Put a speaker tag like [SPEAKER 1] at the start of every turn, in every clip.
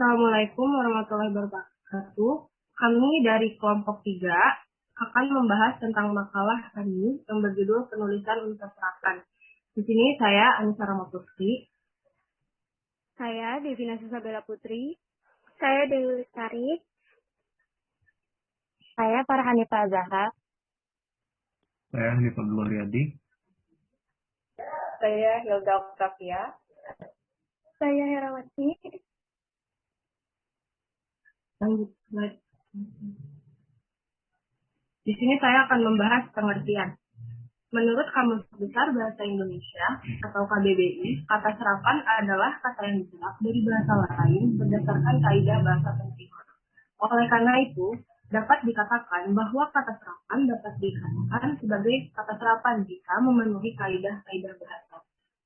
[SPEAKER 1] Assalamualaikum warahmatullahi wabarakatuh. Kami dari kelompok 3 akan membahas tentang makalah kami yang berjudul Penulisan Universitas Serapan. Di sini saya Anissa Ramaputri.
[SPEAKER 2] Saya Devina Susabela Putri.
[SPEAKER 3] Saya Dewi Lestari.
[SPEAKER 4] Saya Farhanita Zahra.
[SPEAKER 5] Saya Hanifah Gloriadi.
[SPEAKER 6] Saya Hilda Octavia.
[SPEAKER 3] Saya Herawati.
[SPEAKER 1] Lanjut. Di sini saya akan membahas pengertian. Menurut Kamus Besar Bahasa Indonesia atau KBBI, kata serapan adalah kata yang diserap dari bahasa lain berdasarkan kaidah bahasa penerimaan. Oleh karena itu, dapat dikatakan bahwa kata serapan dapat dikatakan sebagai kata serapan jika memenuhi kaidah-kaidah bahasa,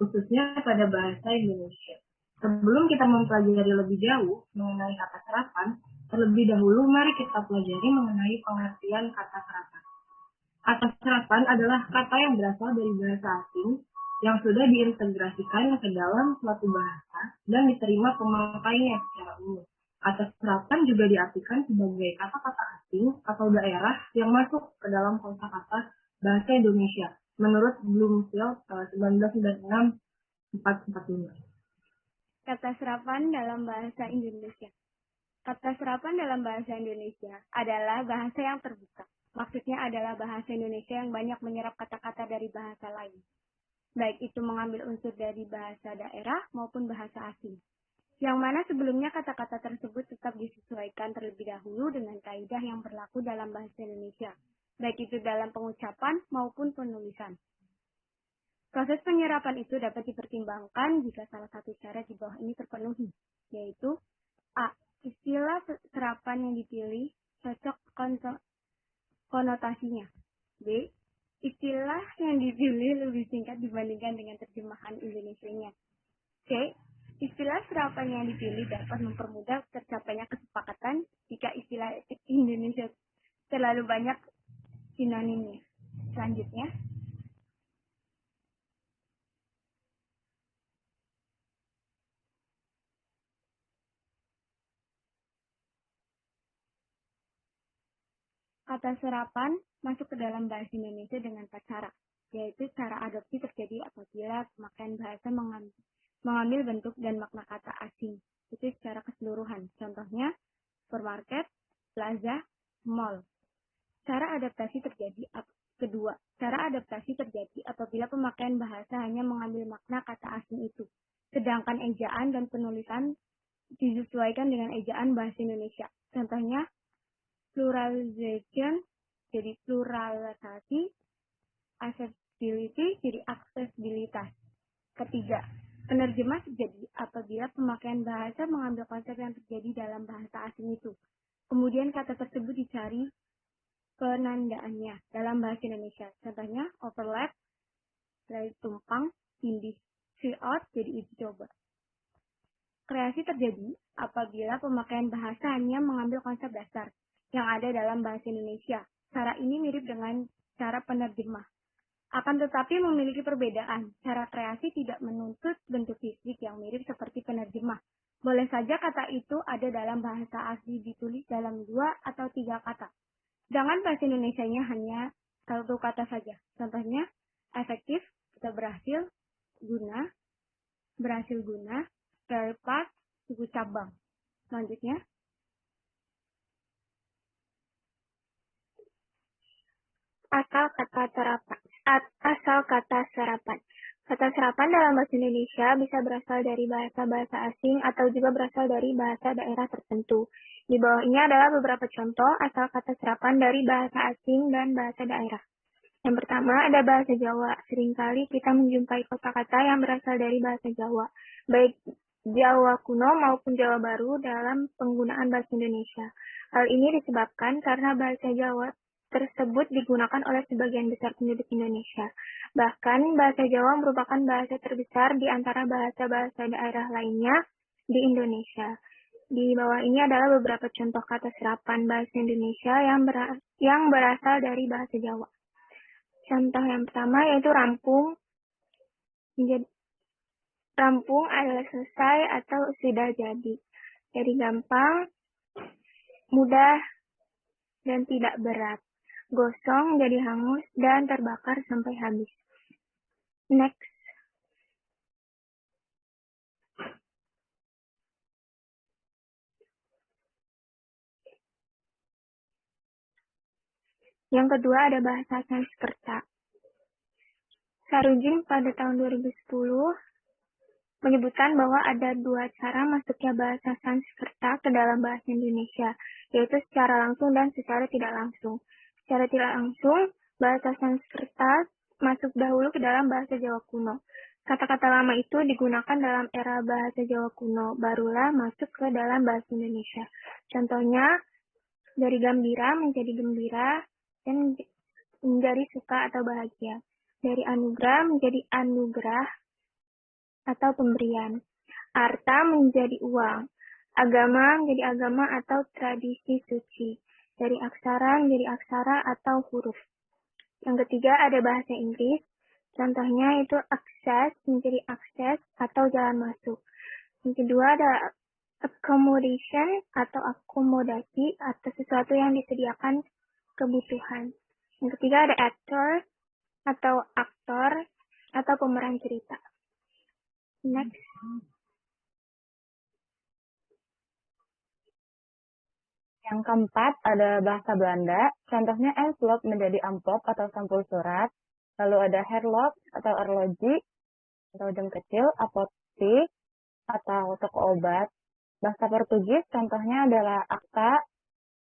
[SPEAKER 1] khususnya pada bahasa Indonesia. Sebelum kita mempelajari lebih jauh mengenai kata serapan, terlebih dahulu mari kita pelajari mengenai pengertian kata serapan. Kata serapan adalah kata yang berasal dari bahasa asing yang sudah diintegrasikan ke dalam suatu bahasa dan diterima pemakainya secara umum. Kata serapan juga diartikan sebagai kata-kata asing atau daerah yang masuk ke dalam kosakata bahasa Indonesia menurut Bloomfield 1996-445.
[SPEAKER 2] Kata serapan dalam bahasa Indonesia. Kata serapan dalam bahasa Indonesia adalah bahasa yang terbuka. Maksudnya adalah bahasa Indonesia yang banyak menyerap kata-kata dari bahasa lain. Baik itu mengambil unsur dari bahasa daerah maupun bahasa asing. Yang mana sebelumnya kata-kata tersebut tetap disesuaikan terlebih dahulu dengan kaidah yang berlaku dalam bahasa Indonesia. Baik itu dalam pengucapan maupun penulisan. Proses penyerapan itu dapat dipertimbangkan jika salah satu syarat di bawah ini terpenuhi, yaitu A. Istilah serapan yang dipilih cocok konotasinya. B. Istilah yang dipilih lebih singkat dibandingkan dengan terjemahan Indonesianya. C. Istilah serapan yang dipilih dapat mempermudah tercapainya kesepakatan jika istilah Indonesia terlalu banyak sinonimnya. Selanjutnya, kata serapan masuk ke dalam bahasa Indonesia dengan 4 cara, yaitu cara adopsi terjadi apabila pemakaian bahasa mengambil bentuk dan makna kata asing. Itu secara keseluruhan. Contohnya, supermarket, plaza, mall. Cara adaptasi terjadi kedua. Cara adaptasi terjadi apabila pemakaian bahasa hanya mengambil makna kata asing itu, sedangkan ejaan dan penulisan disesuaikan dengan ejaan bahasa Indonesia. Contohnya, pluralization jadi pluralisasi, accessibility jadi aksesibilitas. Ketiga, penerjemah terjadi apabila pemakaian bahasa mengambil konsep yang terjadi dalam bahasa asing itu. Kemudian kata tersebut dicari penandaannya dalam bahasa Indonesia. Contohnya, overlap, dari tumpang, tindih, try out jadi uji coba. Kreasi terjadi apabila pemakaian bahasa hanya mengambil konsep dasar yang ada dalam bahasa Indonesia. Cara ini mirip dengan cara penerjemah. Akan tetapi memiliki perbedaan. Cara kreasi tidak menuntut bentuk fisik yang mirip seperti penerjemah. Boleh saja kata itu ada dalam bahasa asli ditulis dalam 2 atau 3 kata. Sedangkan bahasa Indonesianya hanya 1 kata saja. Contohnya, efektif, kita berhasil guna, spare part, suku cabang. Selanjutnya,
[SPEAKER 3] Asal kata serapan. Kata serapan dalam bahasa Indonesia bisa berasal dari bahasa-bahasa asing atau juga berasal dari bahasa daerah tertentu. Di bawah ini adalah beberapa contoh asal kata serapan dari bahasa asing dan bahasa daerah. Yang pertama ada bahasa Jawa. Seringkali kita menjumpai kata-kata yang berasal dari bahasa Jawa, baik Jawa kuno maupun Jawa baru dalam penggunaan bahasa Indonesia. Hal ini disebabkan karena bahasa Jawa tersebut digunakan oleh sebagian besar penduduk Indonesia. Bahkan bahasa Jawa merupakan bahasa terbesar di antara bahasa-bahasa daerah lainnya di Indonesia. Di bawah ini adalah beberapa contoh kata serapan bahasa Indonesia yang berasal dari bahasa Jawa. Contoh yang pertama yaitu rampung. Rampung adalah selesai atau sudah jadi. Jadi gampang, mudah, dan tidak berat. Gosong jadi hangus dan terbakar sampai habis. Next. Yang kedua ada bahasa Sanskerta. Sarojim pada tahun 2010 menyebutkan bahwa ada dua cara masuknya bahasa Sanskerta ke dalam bahasa Indonesia, yaitu secara langsung dan secara tidak langsung. Secara tidak langsung, bahasa Sanskerta masuk dahulu ke dalam bahasa Jawa kuno. Kata-kata lama itu digunakan dalam era bahasa Jawa kuno, barulah masuk ke dalam bahasa Indonesia. Contohnya, dari gembira menjadi gembira, dan menjadi suka atau bahagia. Dari anugerah menjadi anugerah atau pemberian. Arta menjadi uang. Agama menjadi agama atau tradisi suci. Dari aksara menjadi aksara atau huruf. Yang ketiga ada bahasa Inggris. Contohnya itu akses menjadi akses atau jalan masuk. Yang kedua ada accommodation atau akomodasi atau sesuatu yang disediakan kebutuhan. Yang ketiga ada actor atau aktor atau pemeran cerita. Next.
[SPEAKER 4] Yang keempat ada bahasa Belanda, contohnya envelop menjadi amplop atau sampul surat. Lalu ada herlop atau arloji atau jam kecil, apotek atau toko obat. Bahasa Portugis contohnya adalah akta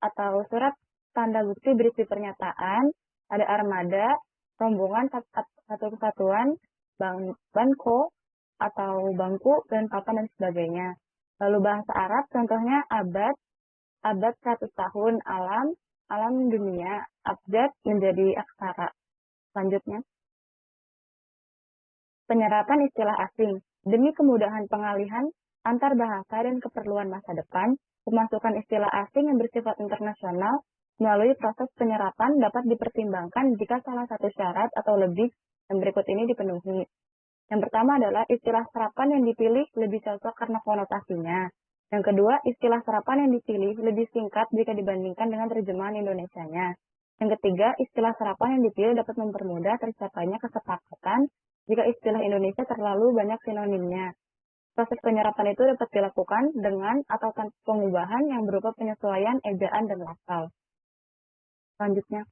[SPEAKER 4] atau surat tanda bukti berisi pernyataan. Ada armada, rombongan satu kesatuan, banko atau bangku dan papan dan sebagainya. Lalu bahasa Arab contohnya abad 100 tahun, alam dunia, abjad menjadi aksara. Selanjutnya, penyerapan istilah asing. Demi kemudahan pengalihan antar bahasa dan keperluan masa depan, pemasukan istilah asing yang bersifat internasional melalui proses penyerapan dapat dipertimbangkan jika salah satu syarat atau lebih yang berikut ini dipenuhi. Yang pertama adalah istilah serapan yang dipilih lebih cocok karena konotasinya. Yang kedua, istilah serapan yang dipilih lebih singkat jika dibandingkan dengan terjemahan Indonesianya. Yang ketiga, istilah serapan yang dipilih dapat mempermudah tercapainya kesepakatan jika istilah Indonesia terlalu banyak sinonimnya. Proses penyerapan itu dapat dilakukan dengan atau tanpa pengubahan yang berupa penyesuaian ejaan dan lafal. Selanjutnya,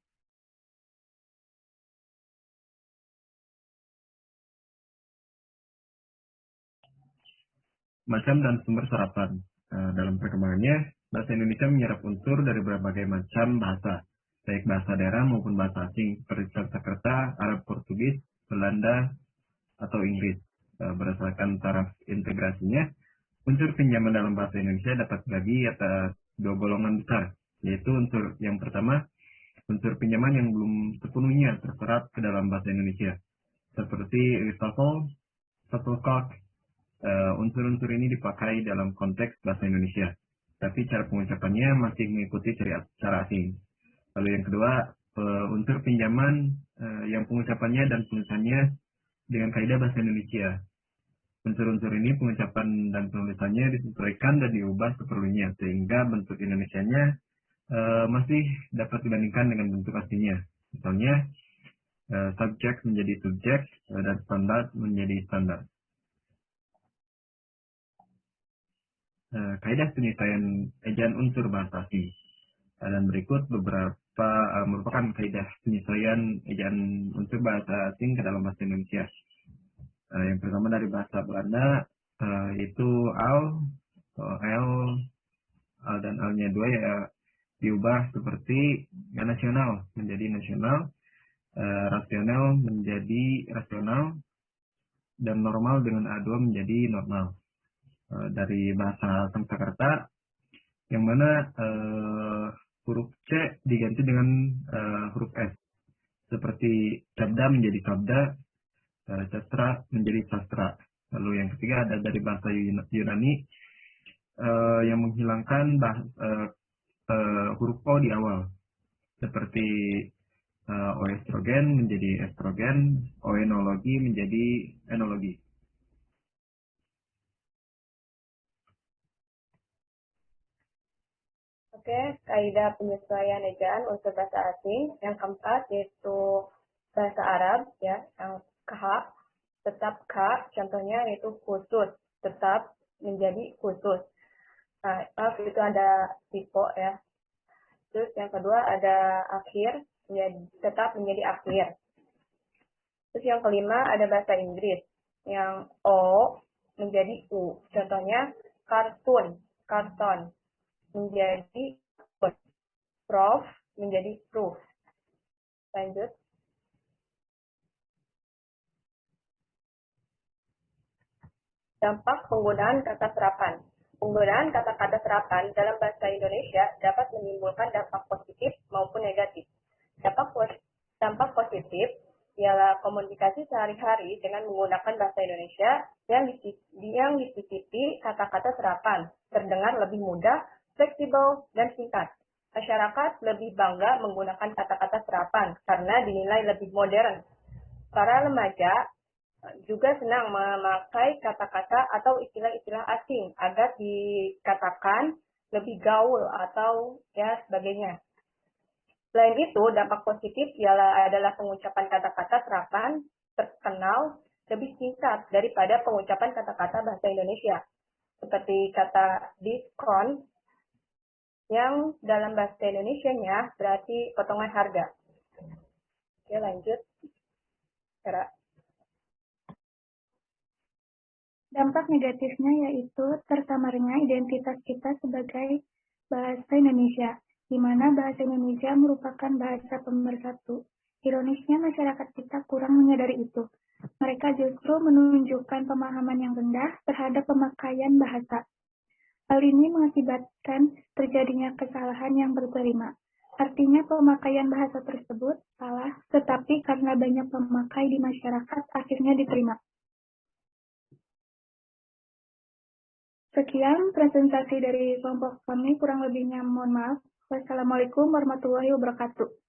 [SPEAKER 5] Macam dan sumber serapan. Dalam perkembangannya, bahasa Indonesia menyerap unsur dari berbagai macam bahasa, baik bahasa daerah maupun bahasa asing, seperti Sanskerta, Arab, Portugis, Belanda, atau Inggris. Berdasarkan taraf integrasinya, unsur pinjaman dalam bahasa Indonesia dapat dibagi atas dua golongan besar, yaitu unsur yang pertama, unsur pinjaman yang belum sepenuhnya terserap ke dalam bahasa Indonesia, seperti Aristotle, Shuttlecock. Unsur-unsur ini dipakai dalam konteks bahasa Indonesia, tapi cara pengucapannya masih mengikuti cara asing. Lalu yang kedua, unsur pinjaman yang pengucapannya dan penulisannya dengan kaidah bahasa Indonesia. Unsur-unsur ini pengucapan dan penulisannya disesuaikan dan diubah seperlunya, sehingga bentuk Indonesianya masih dapat dibandingkan dengan bentuk aslinya. Misalnya, subjek menjadi subjek dan standar menjadi standar. Kaidah penyesuaian ejaan unsur bahasa asing. Dan berikut beberapa merupakan kaidah penyesuaian ejaan unsur bahasa asing ke dalam bahasa Indonesia. Yang pertama dari bahasa Belanda, yaitu L dan L-nya dua ya diubah seperti nasional menjadi nasional, rasional menjadi rasional, dan normal dengan A2 menjadi normal. Dari bahasa Sanskerta, yang mana huruf C diganti dengan huruf S, seperti sabda menjadi sabda, sastra menjadi sastra. Lalu yang ketiga ada dari bahasa Yunani yang menghilangkan huruf O di awal, seperti oestrogen menjadi estrogen, oenologi menjadi enologi.
[SPEAKER 1] Oke, kaidah penyesuaian ejaan unsur bahasa asing. Yang keempat yaitu bahasa Arab, ya, yang K, tetap K, contohnya yaitu khusus, tetap menjadi khusus. Nah, itu ada tipe, ya. Terus yang kedua ada akhir, tetap menjadi akhir. Terus yang kelima ada bahasa Inggris, yang O menjadi U. Contohnya kartun, karton menjadi prof menjadi proof. Lanjut. Dampak penggunaan kata serapan. Penggunaan kata-kata serapan dalam bahasa Indonesia dapat menimbulkan dampak positif maupun negatif. Dampak positif ialah komunikasi sehari-hari dengan menggunakan bahasa Indonesia yang disisipi kata-kata serapan, terdengar lebih mudah, fleksibel, dan singkat. Masyarakat lebih bangga menggunakan kata-kata serapan karena dinilai lebih modern. Para remaja juga senang memakai kata-kata atau istilah-istilah asing agar dikatakan lebih gaul atau ya sebagainya. Selain itu, dampak positif adalah pengucapan kata-kata serapan terkenal lebih singkat daripada pengucapan kata-kata bahasa Indonesia. Seperti kata diskon yang dalam bahasa Indonesianya berarti potongan harga. Oke, lanjut. Sarah.
[SPEAKER 3] Dampak negatifnya yaitu tersamarnya identitas kita sebagai bahasa Indonesia, di mana bahasa Indonesia merupakan bahasa pemersatu. Ironisnya masyarakat kita kurang menyadari itu. Mereka justru menunjukkan pemahaman yang rendah terhadap pemakaian bahasa. Hal ini mengakibatkan terjadinya kesalahan yang berterima. Artinya pemakaian bahasa tersebut salah, tetapi karena banyak pemakai di masyarakat akhirnya diterima. Sekian presentasi dari kelompok kami, kurang lebihnya mohon maaf. Wassalamualaikum warahmatullahi wabarakatuh.